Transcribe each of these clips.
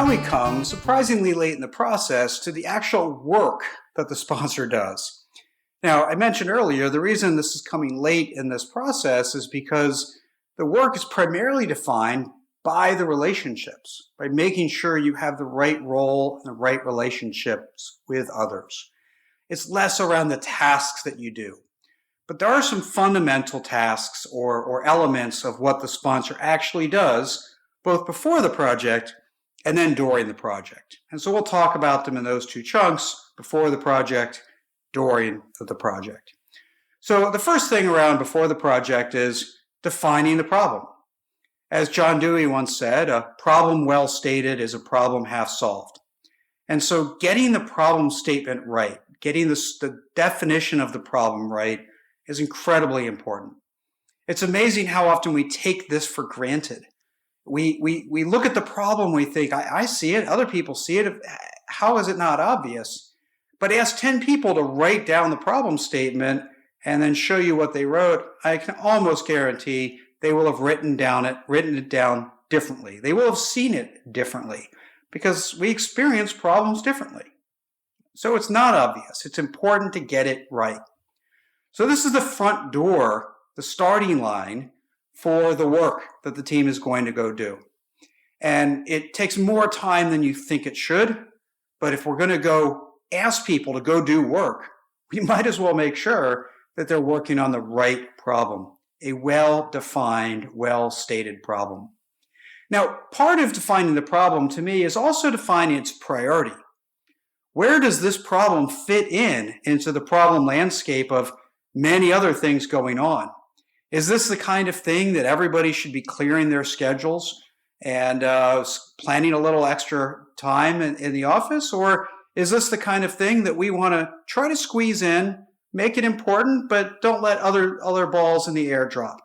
we come, surprisingly late in the process, to the actual work that the sponsor does. Now, I mentioned earlier, the reason this is coming late in this process is because the work is primarily defined by the relationships, by making sure you have the right role and the right relationships with others. It's less around the tasks that you do. But there are some fundamental tasks or elements of what the sponsor actually does, both before the project and then during the project. And so we'll talk about them in those two chunks, before the project, during the project. So the first thing around before the project is defining the problem. As John Dewey once said, a problem well stated is a problem half solved. And so getting the problem statement right, getting the definition of the problem right, is incredibly important. It's amazing how often we take this for granted. We look at the problem, we think, I see it, other people see it, how is it not obvious? But ask 10 people to write down the problem statement and then show you what they wrote, I can almost guarantee they will have written it down differently. They will have seen it differently because we experience problems differently. So it's not obvious. It's important to get it right. So this is the front door, the starting line for the work that the team is going to go do. And it takes more time than you think it should, but if we're going to go ask people to go do work, we might as well make sure that they're working on the right problem, a well-defined, well-stated problem. Now, part of defining the problem to me is also defining its priority. Where does this problem fit into the problem landscape of many other things going on? Is this the kind of thing that everybody should be clearing their schedules and planning a little extra time in the office? Or is this the kind of thing that we want to try to squeeze in, make it important, but don't let other balls in the air drop?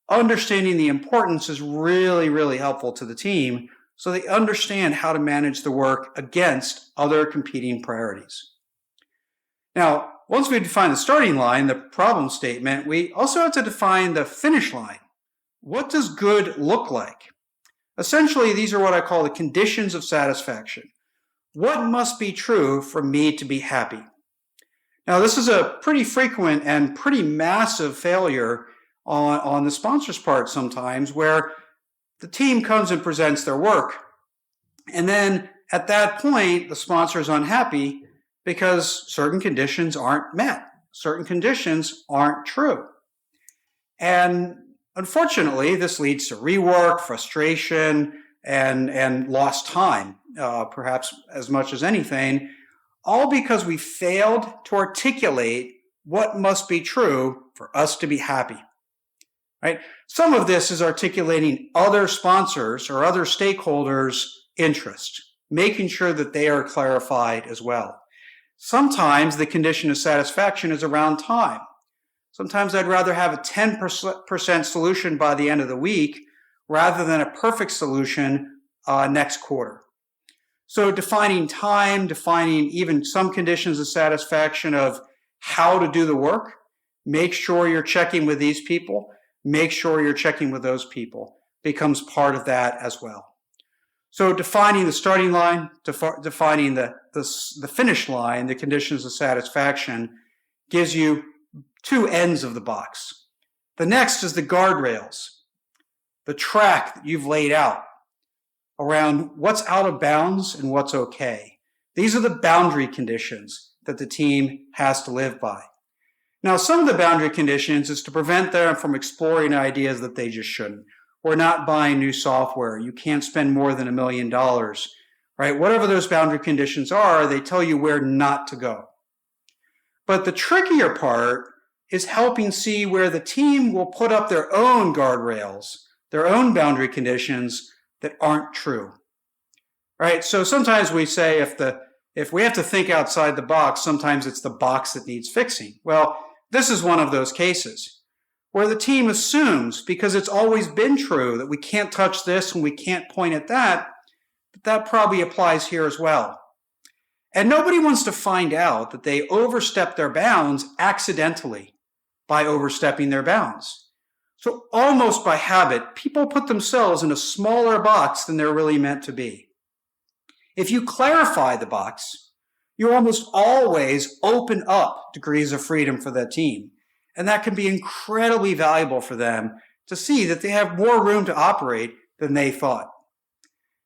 Understanding the importance is really, really helpful to the team so they understand how to manage the work against other competing priorities. Now, once we define the starting line, the problem statement, we also have to define the finish line. What does good look like? Essentially, these are what I call the conditions of satisfaction. What must be true for me to be happy? Now, this is a pretty frequent and pretty massive failure on the sponsor's part sometimes, where the team comes and presents their work. And then at that point, the sponsor is unhappy because certain conditions aren't met. Certain conditions aren't true. And unfortunately, this leads to rework, frustration, and lost time, perhaps as much as anything, all because we failed to articulate what must be true for us to be happy. Right? Some of this is articulating other sponsors or other stakeholders' interests, making sure that they are clarified as well. Sometimes the condition of satisfaction is around time. Sometimes I'd rather have a 10% solution by the end of the week rather than a perfect solution next quarter. So defining time, defining even some conditions of satisfaction of how to do the work, make sure you're checking with these people, make sure you're checking with those people becomes part of that as well. So defining the starting line, defining the finish line, the conditions of satisfaction, gives you two ends of the box. The next is the guardrails, the track that you've laid out around what's out of bounds and what's okay. These are the boundary conditions that the team has to live by. Now, some of the boundary conditions is to prevent them from exploring ideas that they just shouldn't. We're not buying new software. You can't spend more than $1 million, right? Whatever those boundary conditions are, they tell you where not to go. But the trickier part is helping see where the team will put up their own guardrails, their own boundary conditions that aren't true, right? So sometimes we say if we have to think outside the box, sometimes it's the box that needs fixing. Well, this is one of those cases where the team assumes, because it's always been true, that we can't touch this and we can't point at that, but that probably applies here as well. And nobody wants to find out that they overstep their bounds accidentally by overstepping their bounds. So almost by habit, people put themselves in a smaller box than they're really meant to be. If you clarify the box, you almost always open up degrees of freedom for that team. And that can be incredibly valuable for them to see that they have more room to operate than they thought.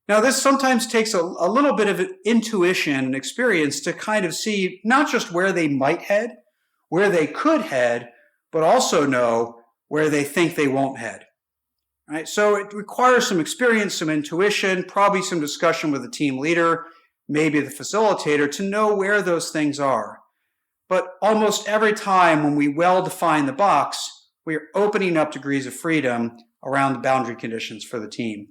Now, this sometimes takes a little bit of intuition and experience to kind of see not just where they might head, where they could head, but also know where they think they won't head. Right? So it requires some experience, some intuition, probably some discussion with the team leader, maybe the facilitator, to know where those things are. But almost every time when we well define the box, we are opening up degrees of freedom around the boundary conditions for the team.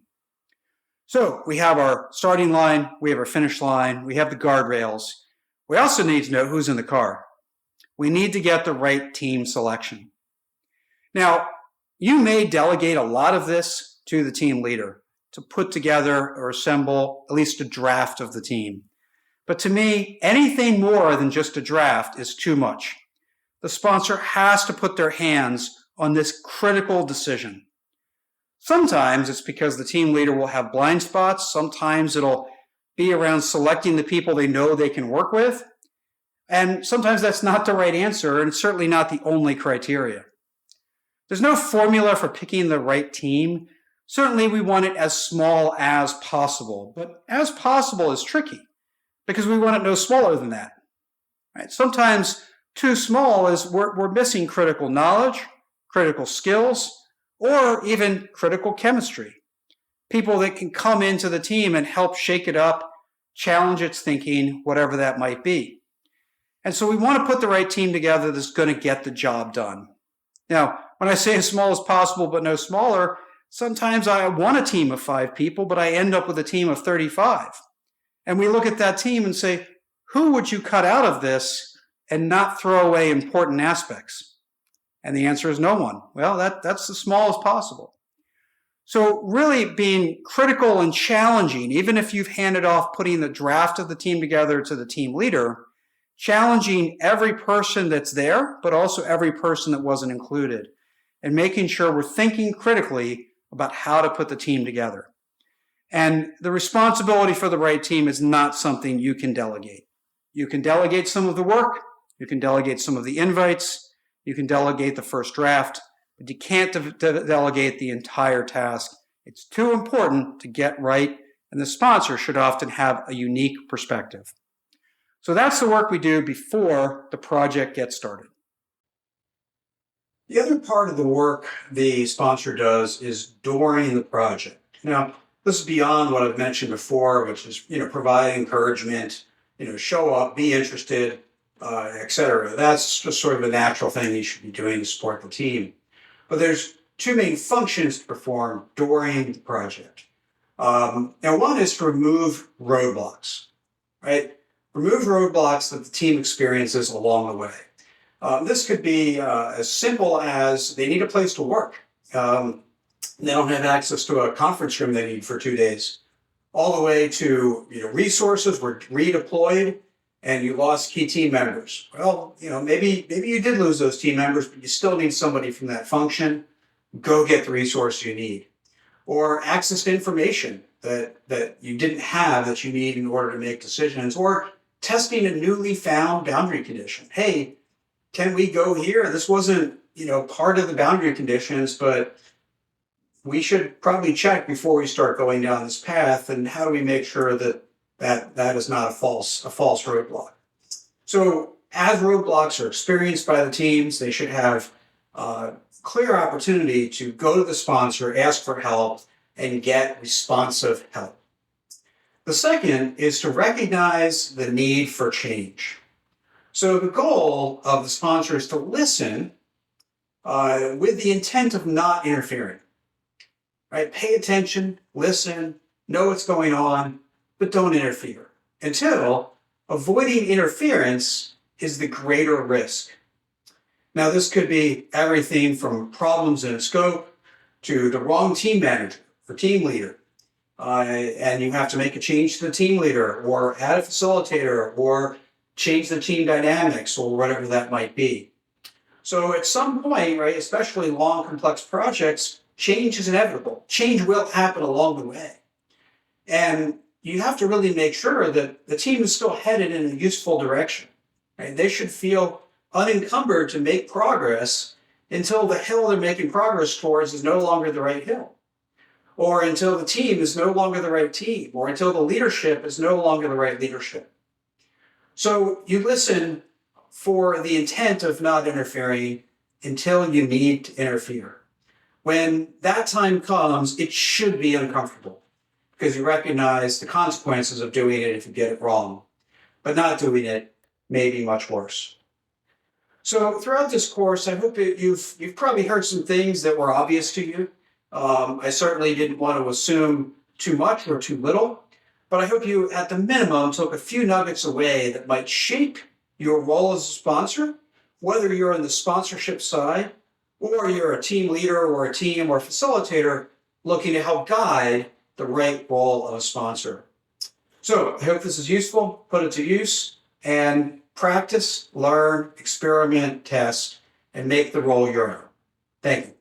So we have our starting line, we have our finish line, we have the guardrails. We also need to know who's in the car. We need to get the right team selection. Now, you may delegate a lot of this to the team leader to put together or assemble at least a draft of the team. But to me, anything more than just a draft is too much. The sponsor has to put their hands on this critical decision. Sometimes it's because the team leader will have blind spots. Sometimes it'll be around selecting the people they know they can work with. And sometimes that's not the right answer, and it's certainly not the only criteria. There's no formula for picking the right team. Certainly we want it as small as possible, but as possible is tricky because we want it no smaller than that. Right? Sometimes too small is we're missing critical knowledge, critical skills, or even critical chemistry. People that can come into the team and help shake it up, challenge its thinking, whatever that might be. And so we want to put the right team together that's going to get the job done. Now, when I say as small as possible but no smaller, sometimes I want a team of 5 people, but I end up with a team of 35. And we look at that team and say, who would you cut out of this and not throw away important aspects? And the answer is no one. Well, that's as small as possible. So really being critical and challenging, even if you've handed off putting the draft of the team together to the team leader, challenging every person that's there, but also every person that wasn't included, and making sure we're thinking critically about how to put the team together. And the responsibility for the right team is not something you can delegate. You can delegate some of the work, you can delegate some of the invites, you can delegate the first draft, but you can't delegate the entire task. It's too important to get right, and the sponsor should often have a unique perspective. So that's the work we do before the project gets started. The other part of the work the sponsor does is during the project. Now, this is beyond what I've mentioned before, which is, provide encouragement, show up, be interested, etc. That's just sort of a natural thing you should be doing to support the team. But there's 2 main functions to perform during the project. Now, one is to remove roadblocks, right? Remove roadblocks that the team experiences along the way. This could be as simple as they need a place to work. They don't have access to a conference room they need for 2 days, all the way to resources were redeployed and you lost key team members. Well, maybe you did lose those team members, but you still need somebody from that function. Go get the resource you need. Or access to information that you didn't have that you need in order to make decisions. Or testing a newly found boundary condition. Hey, can we go here? This wasn't, part of the boundary conditions, but we should probably check before we start going down this path. And how do we make sure that is not a false roadblock? So as roadblocks are experienced by the teams, they should have clear opportunity to go to the sponsor, ask for help, and get responsive help. The second is to recognize the need for change. So the goal of the sponsor is to listen with the intent of not interfering. Right? Pay attention, listen, know what's going on, but don't interfere. Until avoiding interference is the greater risk. Now, this could be everything from problems in a scope to the wrong team manager or team leader. And you have to make a change to the team leader or add a facilitator or change the team dynamics or whatever that might be. So at some point, right, especially long, complex projects, change is inevitable. Change will happen along the way. And you have to really make sure that the team is still headed in a useful direction. Right? They should feel unencumbered to make progress until the hill they're making progress towards is no longer the right hill, or until the team is no longer the right team, or until the leadership is no longer the right leadership. So you listen for the intent of not interfering until you need to interfere. When that time comes, it should be uncomfortable because you recognize the consequences of doing it if you get it wrong, but not doing it may be much worse. So throughout this course, I hope that you've probably heard some things that were obvious to you. I certainly didn't want to assume too much or too little, but I hope you, at the minimum, took a few nuggets away that might shape your role as a sponsor, whether you're on the sponsorship side or you're a team leader or a team or facilitator looking to help guide the right role of a sponsor. So I hope this is useful. Put it to use and practice, learn, experiment, test, and make the role your own. Thank you.